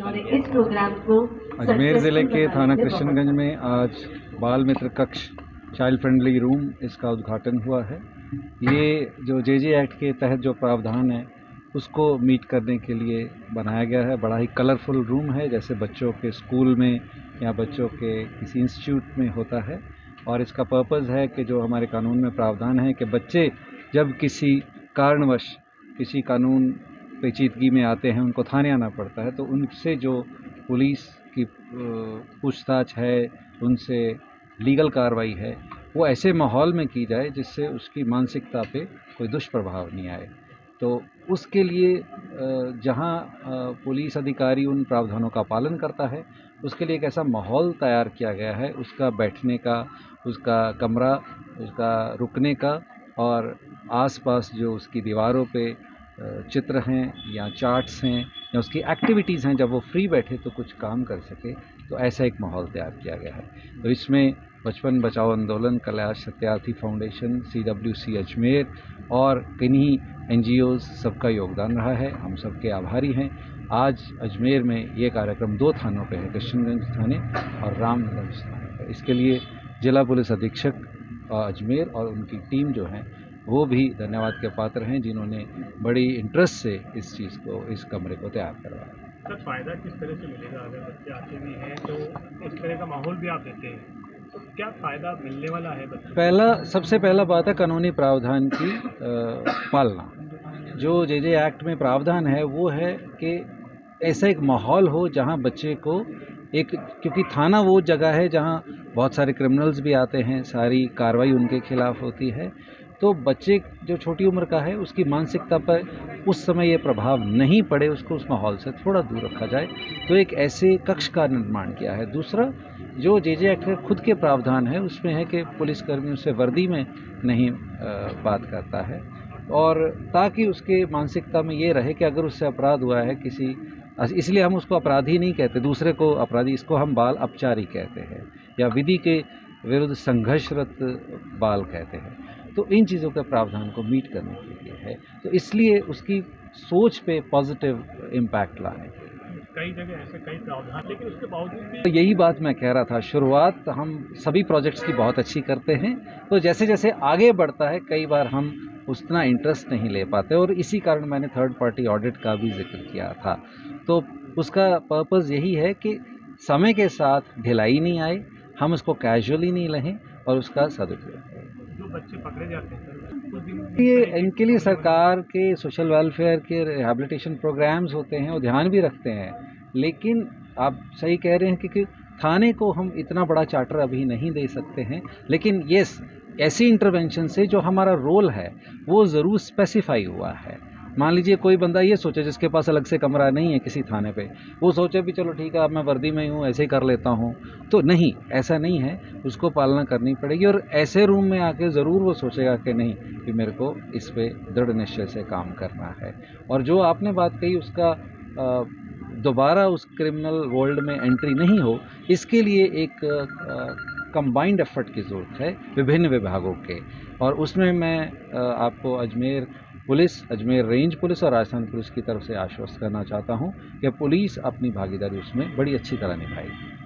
और इस प्रोग्राम को अजमेर ज़िले के थाना कृष्णगंज में आज बाल मित्र कक्ष चाइल्ड फ्रेंडली रूम इसका उद्घाटन हुआ है। ये जो जे एक्ट के तहत जो प्रावधान है उसको मीट करने के लिए बनाया गया है। बड़ा ही कलरफुल रूम है, जैसे बच्चों के स्कूल में या बच्चों के किसी इंस्टीट्यूट में होता है। और इसका पर्पज़ है कि जो हमारे कानून में प्रावधान है कि बच्चे जब किसी कारणवश किसी कानून पेचीदगी में आते हैं, उनको थाने आना पड़ता है, तो उनसे जो पुलिस की पूछताछ है, उनसे लीगल कार्रवाई है, वो ऐसे माहौल में की जाए जिससे उसकी मानसिकता पे कोई दुष्प्रभाव नहीं आए। तो उसके लिए जहाँ पुलिस अधिकारी उन प्रावधानों का पालन करता है, उसके लिए एक ऐसा माहौल तैयार किया गया है, उसका बैठने का, उसका कमरा, उसका रुकने का, और आसपास जो उसकी दीवारों पे चित्र हैं या चार्ट्स हैं या उसकी एक्टिविटीज़ हैं, जब वो फ्री बैठे तो कुछ काम कर सके, तो ऐसा एक माहौल तैयार किया गया है। तो इसमें बचपन बचाओ आंदोलन, कैलाश सत्यार्थी फाउंडेशन, CWC अजमेर और किन्हीं NGOs सबका योगदान रहा है। हम सबके आभारी हैं। आज अजमेर में ये कार्यक्रम 2 थानों पे है, कृष्णगंज थाने और रामगंज थाने पे। इसके लिए जिला पुलिस अधीक्षक अजमेर और उनकी टीम जो है वो भी धन्यवाद के पात्र हैं, जिन्होंने बड़ी इंटरेस्ट से इस चीज़ को, इस कमरे को तैयार करवाया। सर, फ़ायदा किस तरह से मिलेगा? अगर बच्चे आते भी हैं तो इस तरह का माहौल भी आप देते हैं, तो क्या फ़ायदा मिलने वाला है बच्चों? सबसे पहला बात है कानूनी प्रावधान की पालना। जो जे एक्ट में प्रावधान है वो है कि ऐसा एक माहौल हो जहाँ बच्चे को एक, क्योंकि थाना वो जगह है जहाँ बहुत सारे क्रिमिनल्स भी आते हैं, सारी कार्रवाई उनके खिलाफ होती है, तो बच्चे जो छोटी उम्र का है उसकी मानसिकता पर उस समय ये प्रभाव नहीं पड़े, उसको उस माहौल से थोड़ा दूर रखा जाए, तो एक ऐसे कक्ष का निर्माण किया है। दूसरा, जो जे एक्ट के खुद के प्रावधान है उसमें है कि पुलिसकर्मियों से वर्दी में नहीं बात करता है, और ताकि उसके मानसिकता में ये रहे कि अगर उससे अपराध हुआ है किसी, इसलिए हम उसको अपराधी नहीं कहते, दूसरे को अपराधी, इसको हम बाल अपचारी कहते हैं या विधि के विरुद्ध संघर्षरत बाल कहते हैं। तो इन चीज़ों के प्रावधान को मीट करने के लिए है, तो इसलिए उसकी सोच पे पॉजिटिव इम्पैक्ट लाने के लिए। कई जगह ऐसे कई प्रावधान, लेकिन उसके बावजूद भी तो यही बात मैं कह रहा था, शुरुआत हम सभी प्रोजेक्ट्स की बहुत अच्छी करते हैं, तो जैसे जैसे आगे बढ़ता है कई बार हम उतना इंटरेस्ट नहीं ले पाते, और इसी कारण मैंने थर्ड पार्टी ऑडिट का भी जिक्र किया था। तो उसका पर्पज़ यही है कि समय के साथ ढिलाई नहीं आए, हम उसको कैजुअली नहीं लें और उसका सदुपयोग करें। जो बच्चे पकड़े जाते हैं ये इनके लिए सरकार के सोशल वेलफेयर के रिहैबिलिटेशन प्रोग्राम्स होते हैं, वो ध्यान भी रखते हैं, लेकिन आप सही कह रहे हैं कि थाने को हम इतना बड़ा चार्टर अभी नहीं दे सकते हैं, लेकिन येस, ऐसी इंटरवेंशन से जो हमारा रोल है वो ज़रूर स्पेसिफाई हुआ है। मान लीजिए कोई बंदा ये सोचे जिसके पास अलग से कमरा नहीं है किसी थाने पे, वो सोचे भी चलो ठीक है अब मैं वर्दी में ही हूँ ऐसे ही कर लेता हूँ, तो नहीं, ऐसा नहीं है, उसको पालना करनी पड़ेगी। और ऐसे रूम में आके ज़रूर वो सोचेगा कि नहीं, कि मेरे को इस पे दृढ़ निश्चय से काम करना है। और जो आपने बात कही उसका दोबारा उस क्रिमिनल वर्ल्ड में एंट्री नहीं हो, इसके लिए एक कंबाइंड एफर्ट की ज़रूरत है विभिन्न विभागों के, और उसमें मैं आपको Ajmer police, Ajmer range police और राजस्थान पुलिस की तरफ से आश्वस्त करना चाहता हूं कि पुलिस अपनी भागीदारी उसमें बड़ी अच्छी तरह निभाएगी।